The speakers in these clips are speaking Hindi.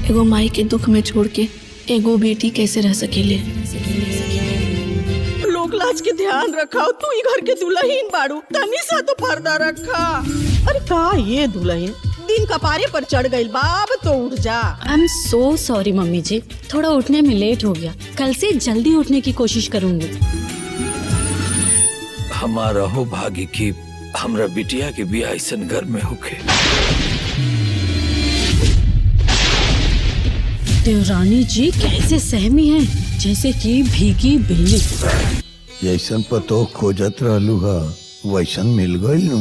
एगो माई के दुख में छोड़ के एगो बेटी कैसे रह सकेले। लोग लाज के ध्यान रखाओ, तू ही घर के दुल्हन बाड़ू, तनी सा तो पर्दा रखा। अरे का ये दुल्हन दिन कपारे पर चढ़ गई, बाब तो उठ जा। I am so sorry mummy ji, थोड़ा उठने में लेट हो गया, कल से जल्दी उठने की कोशिश करूंगी। हमारा हो भागी की हमरा बिटिया के बियाह ऐसन घर में होके। देवरानी जी कैसे सहमी हैं, जैसे कि भीगी बिल्ली। जैसन पतो खोजत रहलू हा वैसन मिल गई नू।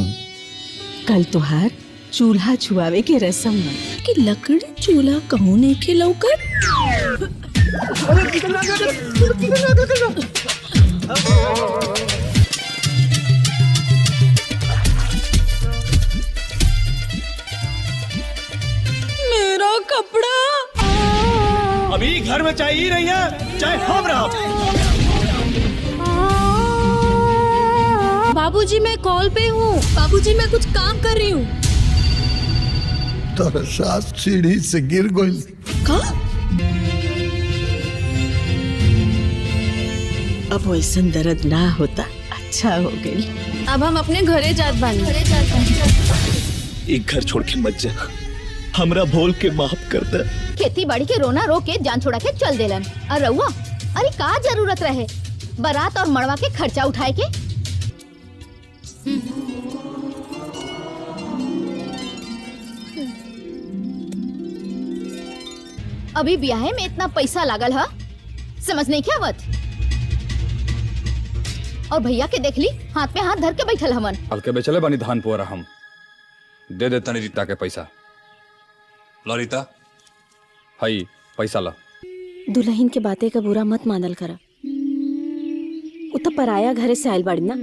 कल तोहार चूल्हा छुआवे के रस्म है कि लकड़ी चूल्हा कहूँ नहीं के लौकर। मेरा कपड़ा अभी घर में चाय ही रही है, चाय हम रहा। बाबूजी मैं कॉल पे हूँ। बाबूजी मैं कुछ काम कर रही हूँ। तोरा सास सीढ़ी से गिर गई। का? अब वैसन दर्द ना होता, अच्छा हो गई। अब हम अपने घरे जात बानी। एक घर छोड़ के मत जा, हमरा बोल के माफ कर दे। खेती बाड़ी के रोना रो के जान छोड़ा के चल देलन। और रउआ, अरे का जरूरत रहे बारात और मड़वा के खर्चा उठाए के। अभी ब्याहे में इतना पैसा लागल है, समझ नहीं क्या आवत। और भैया के देख ली हाथ में हाथ धर के बैठल हमन। हल्के बेचले बानी धान पोरा, हम दे दे तनी रीता के पैसा। ला रीता, हाई पैसा ला। दुल्हन के बातें का बुरा मत मानल करा, उ तो पराया घरे से आयल बाड़ी ना।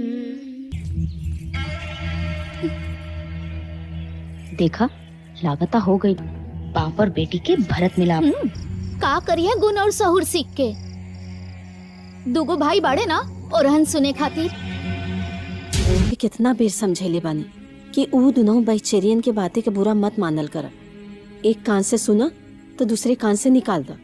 देखा, लागता हो गई बाप और बेटी के भरत मिलाप। का करिए गुण और सहूर सीख के। दुगो भाई बाड़े ना और हन सुने खातिर। कितना बेर समझेले बानी कि ऊ दोनों बेचैरियन के बातें के बुरा मत मानल करा। एक कान से सुना तो दूसरे कान से निकाल दो।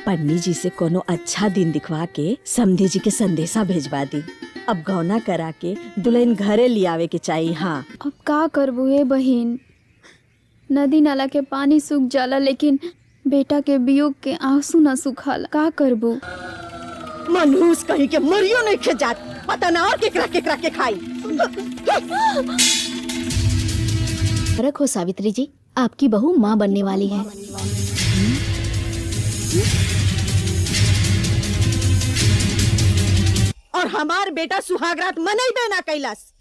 पंडित जी से कोनो अच्छा दिन दिखवा के समधी जी के संदेशा भेजवा दी। अब गौना करा के दुल्हन घरे लियावे के चाहिए। हाँ, अब का करबू हे बहिन, नदी नाला के पानी सूख जाला लेकिन बेटा के वियोग के आंसू न सुखाला। का करबू? मनहूस कहीं के मरियो नहीं खे जात, पता ना और केकरा के खाई। रखो सावित्री जी, आपकी बहू माँ बनने वाली है। और हमार बेटा सुहागरात मनई ना कैलास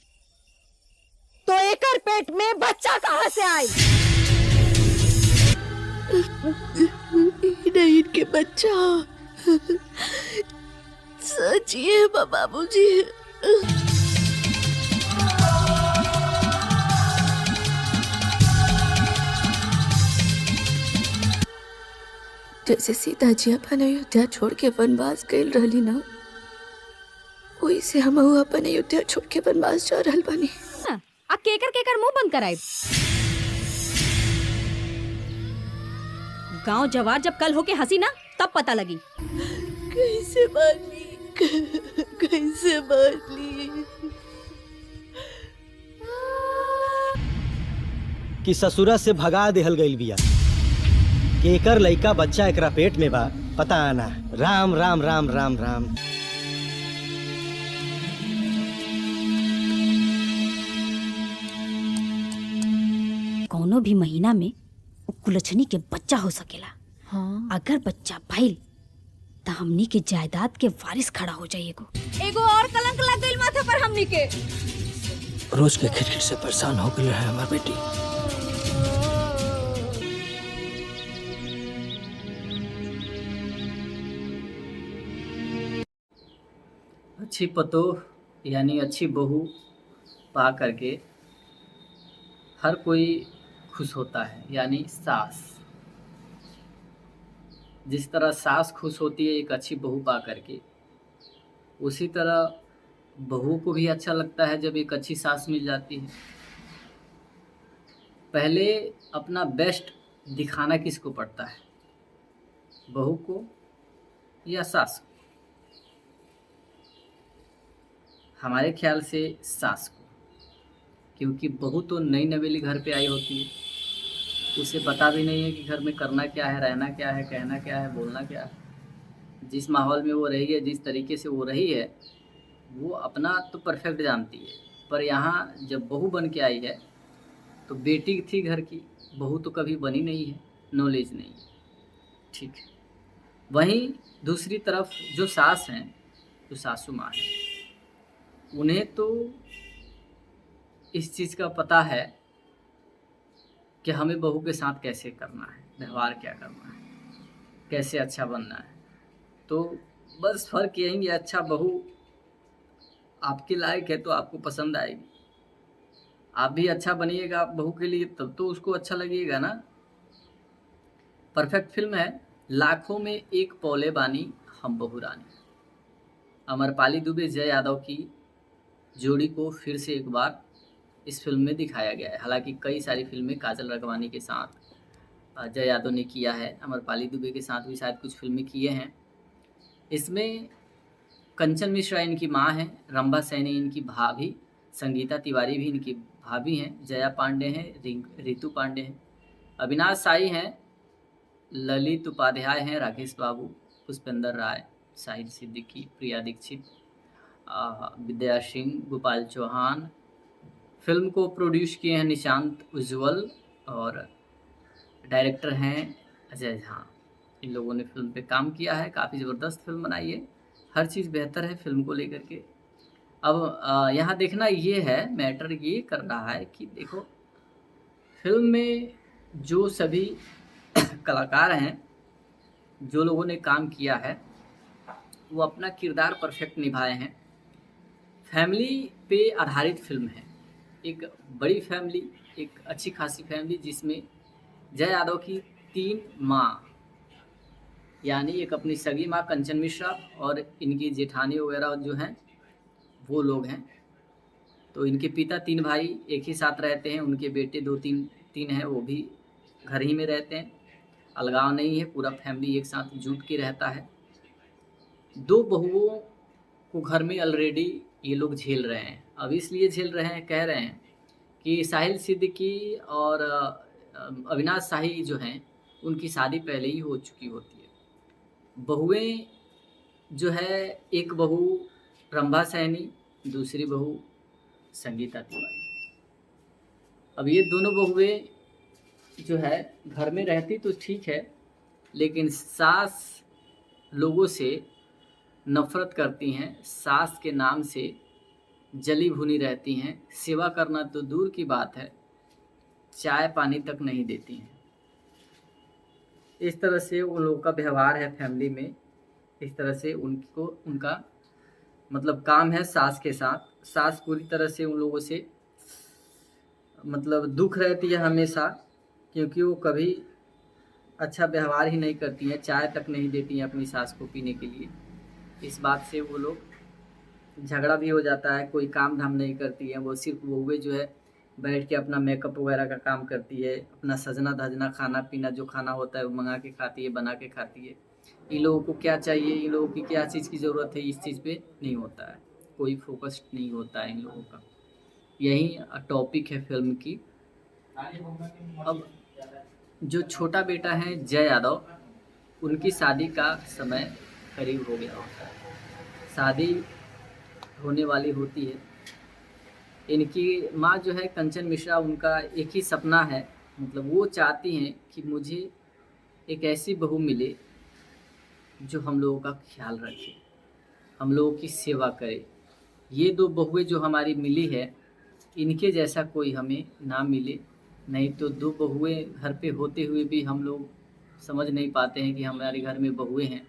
तो एकर पेट में बच्चा कहाँ से आई? नहीं के बच्चा सच ये बाबूजी। जैसे सीता जी अपन अयोध्या छोड़ के वनवास गए रहली ना, वही से हम अपन अयोध्या छोड़ के वनवास जा रहल बानी। आ केकर मुंह बंद कराए। गांव जवार जब कल होके हंसी ना तब पता लगी। कैसे बानी, कैसे बानी। कि ससुरा से भगा देहल गइल बिया, केकर लइका बच्चा एकरा पेट में बा पता ना। राम राम राम राम राम। कौनो भी महीना में कुलछनी के बच्चा हो सकेला। हाँ। अगर बच्चा भइल तो हमनी के जायदाद के वारिस खड़ा हो जाएगो। एगो और कलंक लग गइल माथे पर हमनी के। रोज के खिटखिट से परेशान हो गई है हमार बेटी। अच्छी पतोह यानी अच्छी बहू पा करके हर कोई खुश होता है, यानी सास। जिस तरह सास खुश होती है एक अच्छी बहू पा करके, उसी तरह बहू को भी अच्छा लगता है जब एक अच्छी सास मिल जाती है। पहले अपना बेस्ट दिखाना किसको पड़ता है, बहू को या सास को? हमारे ख्याल से सास को, क्योंकि बहू तो नई नवेली घर पे आई होती है, उसे पता भी नहीं है कि घर में करना क्या है, रहना क्या है, कहना क्या है, बोलना क्या है। जिस माहौल में वो रही है, जिस तरीके से वो रही है, वो अपना तो परफेक्ट जानती है। पर यहाँ जब बहू बन के आई है तो बेटी थी घर की, बहू तो कभी बनी नहीं है, नॉलेज नहीं है। ठीक है। वहीं दूसरी तरफ जो सास हैं, जो सासू माँ हैं, उन्हें तो इस चीज़ का पता है कि हमें बहू के साथ कैसे करना है, व्यवहार क्या करना है, कैसे अच्छा बनना है। तो बस फ़र्क यही है, अच्छा बहू आपके लायक है तो आपको पसंद आएगी, आप भी अच्छा बनिएगा बहू के लिए तब तो उसको अच्छा लगेगा ना। परफेक्ट फिल्म है, लाखों में एक पौले बानी हम बहू रानी। अमरपाली दुबे जय यादव की जोड़ी को फिर से एक बार इस फिल्म में दिखाया गया है। हालांकि कई सारी फिल्में काजल राघवानी के साथ जय यादव ने किया है, अमरपाली दुबे के साथ भी शायद कुछ फिल्में किए हैं। इसमें कंचन मिश्रा इनकी माँ हैं, रंभा सैनी इनकी भाभी, संगीता तिवारी भी इनकी भाभी हैं, जया पांडे हैं, रितु पांडे हैं, अविनाश साई हैं, ललित उपाध्याय हैं, राकेश बाबू, पुष्पेंद्र राय, शाहिद सिद्दीकी, प्रिया दीक्षित, विद्या सिंह, गोपाल चौहान। फिल्म को प्रोड्यूस किए हैं निशांत उज्ज्वल और डायरेक्टर हैं अजय झा। इन लोगों ने फिल्म पे काम किया है, काफ़ी ज़बरदस्त फिल्म बनाई है, हर चीज़ बेहतर है फिल्म को लेकर के। अब यहाँ देखना ये है, मैटर ये कर रहा है कि देखो फिल्म में जो सभी कलाकार हैं, जो लोगों ने काम किया है, वो अपना किरदार परफेक्ट निभाए हैं। फैमिली पे आधारित फिल्म है, एक बड़ी फैमिली, एक अच्छी खासी फैमिली जिसमें जय यादव की 3 माँ, यानी एक अपनी सगी माँ कंचन मिश्रा और इनकी जेठानी वगैरह जो हैं वो लोग हैं। तो इनके पिता 3 भाई एक ही साथ रहते हैं, उनके बेटे 2-3 हैं, वो भी घर ही में रहते हैं, अलगाव नहीं है, पूरा फैमिली एक साथ जुट के रहता है। 2 बहुओं को घर में ऑलरेडी ये लोग झेल रहे हैं। अब इसलिए झेल रहे हैं, कह रहे हैं कि साहिल सिद्दीकी और अविनाश शाही जो हैं उनकी शादी पहले ही हो चुकी होती है। बहुएं जो है, एक बहू रंभा सैनी, दूसरी बहू संगीता तिवारी। अब ये दोनों बहुएं जो है घर में रहती तो ठीक है, लेकिन सास लोगों से नफ़रत करती हैं, सास के नाम से जली भुनी रहती हैं, सेवा करना तो दूर की बात है, चाय पानी तक नहीं देती हैं। इस तरह से उन लोगों का व्यवहार है फैमिली में, इस तरह से उनका मतलब काम है सास के साथ। सास पूरी तरह से उन लोगों से मतलब दुख रहती है हमेशा, क्योंकि वो कभी अच्छा व्यवहार ही नहीं करती हैं, चाय तक नहीं देती हैं अपनी सास को पीने के लिए। इस बात से वो लोग झगड़ा भी हो जाता है, कोई काम धाम नहीं करती है, वो सिर्फ बहुएं जो है बैठ के अपना मेकअप वगैरह का काम करती है, अपना सजना धजना, खाना पीना जो खाना होता है वो मंगा के खाती है, बना के खाती है। इन लोगों को क्या चाहिए, इन लोगों की क्या चीज़ की ज़रूरत है, इस चीज़ पे नहीं होता है, कोई फोकस नहीं होता है इन लोगों का। यही टॉपिक है फिल्म की। अब जो छोटा बेटा है जय यादव, उनकी शादी का समय करीब हो गया होता है, शादी होने वाली होती है। इनकी माँ जो है कंचन मिश्रा, उनका एक ही सपना है, मतलब वो चाहती हैं कि मुझे एक ऐसी बहू मिले जो हम लोगों का ख्याल रखे, हम लोगों की सेवा करे। ये 2 बहुएं जो हमारी मिली है, इनके जैसा कोई हमें ना मिले, नहीं तो 2 बहुएं घर पे होते हुए भी हम लोग समझ नहीं पाते हैं कि हमारे घर में बहुएं हैं।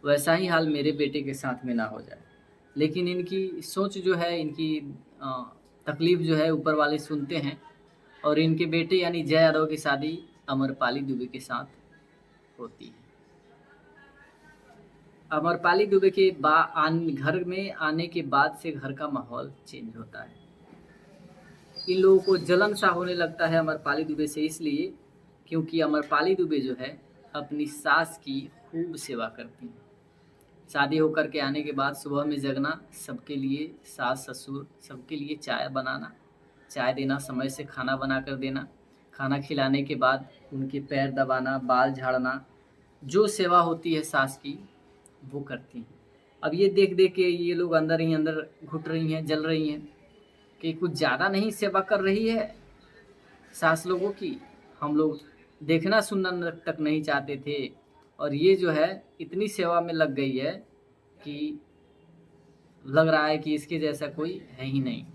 वैसा ही हाल मेरे बेटे के साथ में ना हो जाए। लेकिन इनकी सोच जो है, इनकी तकलीफ़ जो है ऊपर वाले सुनते हैं, और इनके बेटे यानी जय यादव की शादी अमरपाली दुबे के साथ होती है। अमरपाली दुबे के घर में आने के बाद से घर का माहौल चेंज होता है। इन लोगों को जलन सा होने लगता है अमरपाली दुबे से, इसलिए क्योंकि अमरपाली दुबे जो है अपनी सास की खूब सेवा करती हैं। शादी होकर के आने के बाद सुबह में जगना, सबके लिए, सास ससुर सबके लिए चाय बनाना, चाय देना, समय से खाना बना कर देना, खाना खिलाने के बाद उनके पैर दबाना, बाल झाड़ना, जो सेवा होती है सास की वो करती हैं। अब ये देख देख के ये लोग अंदर ही अंदर घुट रही हैं, जल रही हैं कि कुछ ज़्यादा नहीं सेवा कर रही है सास लोगों की। हम लोग देखना सुनना तक नहीं चाहते थे और ये जो है इतनी सेवा में लग गई है कि लग रहा है कि इसके जैसा कोई है ही नहीं।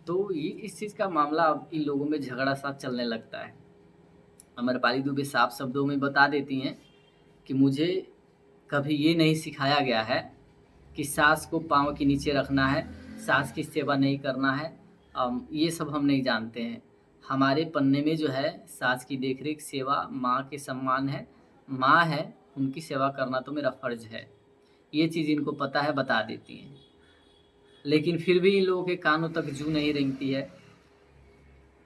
तो ये इस चीज़ का मामला अब इन लोगों में झगड़ा सा चलने लगता है। अमरपाली दुबे साफ शब्दों में बता देती हैं कि मुझे कभी ये नहीं सिखाया गया है कि सास को पाँव के नीचे रखना है, सास की सेवा नहीं करना है। ये सब हम नहीं जानते हैं। हमारे पन्ने में जो है सास की देखरेख, सेवा, माँ के सम्मान है। माँ है, उनकी सेवा करना तो मेरा फ़र्ज है। ये चीज़ इनको पता है, बता देती हैं। लेकिन फिर भी इन लोगों के कानों तक जू नहीं रेंगती है।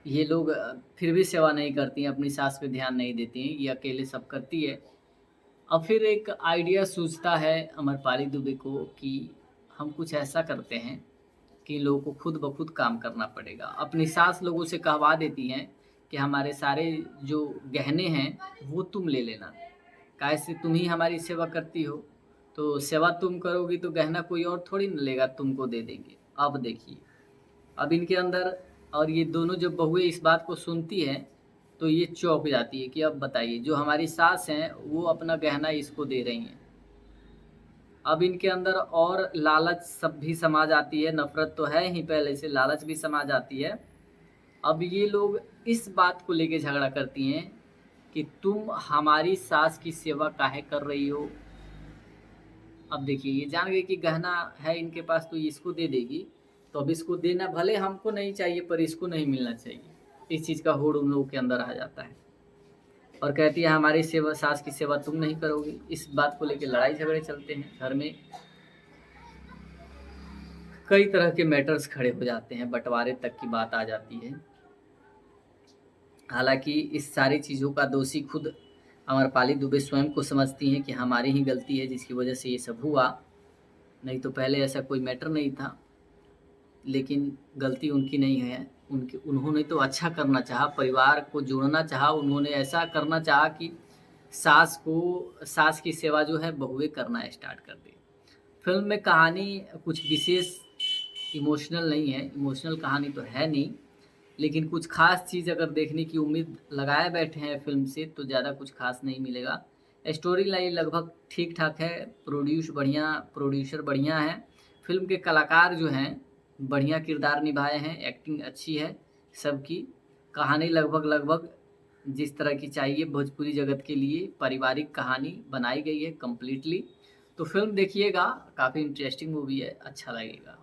ये लोग फिर भी सेवा नहीं करती हैं, अपनी सास पे ध्यान नहीं देती हैं, ये अकेले सब करती है। अब फिर एक आइडिया सूझता है अमरपाली दुबे को कि हम कुछ ऐसा करते हैं कि लोगों को खुद ब खुद काम करना पड़ेगा। अपनी सास लोगों से कहवा देती हैं कि हमारे सारे जो गहने हैं वो तुम ले लेना, कैसे तुम ही हमारी सेवा करती हो, तो सेवा तुम करोगी तो गहना कोई और थोड़ी न लेगा, तुमको दे देंगे। अब देखिए, अब इनके अंदर, और ये दोनों जब बहुएं इस बात को सुनती हैं तो ये चौंक जाती है कि अब बताइए, जो हमारी सास हैं वो अपना गहना इसको दे रही हैं। अब इनके अंदर और लालच सब भी समा जाती है। नफरत तो है ही पहले से, लालच भी समा जाती है। अब ये लोग इस बात को लेके झगड़ा करती हैं कि तुम हमारी सास की सेवा काहे कर रही हो। अब देखिए, ये जान गए कि गहना है इनके पास तो इसको दे देगी, तो अब इसको देना भले हमको नहीं चाहिए पर इसको नहीं मिलना चाहिए। इस चीज़ का होड़ उन लोगों के अंदर आ जाता है और कहती है हमारी सेवा, सास की सेवा तुम नहीं करोगी। इस बात को लेकर लड़ाई झगड़े चलते हैं। घर में कई तरह के मैटर्स खड़े हो जाते हैं, बंटवारे तक की बात आ जाती है। हालांकि इस सारी चीज़ों का दोषी खुद अमरपाली दुबे स्वयं को समझती हैं कि हमारी ही गलती है जिसकी वजह से ये सब हुआ, नहीं तो पहले ऐसा कोई मैटर नहीं था। लेकिन गलती उनकी नहीं है, उन्होंने तो अच्छा करना चाहा, परिवार को जोड़ना चाहा। उन्होंने ऐसा करना चाहा कि सास की सेवा जो है बहुएं करना स्टार्ट कर दे। फिल्म में कहानी कुछ विशेष इमोशनल नहीं है, इमोशनल कहानी तो है नहीं, लेकिन कुछ खास चीज़ अगर देखने की उम्मीद लगाए बैठे हैं फिल्म से तो ज़्यादा कुछ खास नहीं मिलेगा। स्टोरी लाइन लगभग ठीक ठाक है, प्रोड्यूसर बढ़िया है, फिल्म के कलाकार जो हैं बढ़िया किरदार निभाए हैं, एक्टिंग अच्छी है सबकी, कहानी लगभग जिस तरह की चाहिए भोजपुरी जगत के लिए पारिवारिक कहानी बनाई गई है कम्प्लीटली। तो फिल्म देखिएगा, काफ़ी इंटरेस्टिंग मूवी है, अच्छा लगेगा।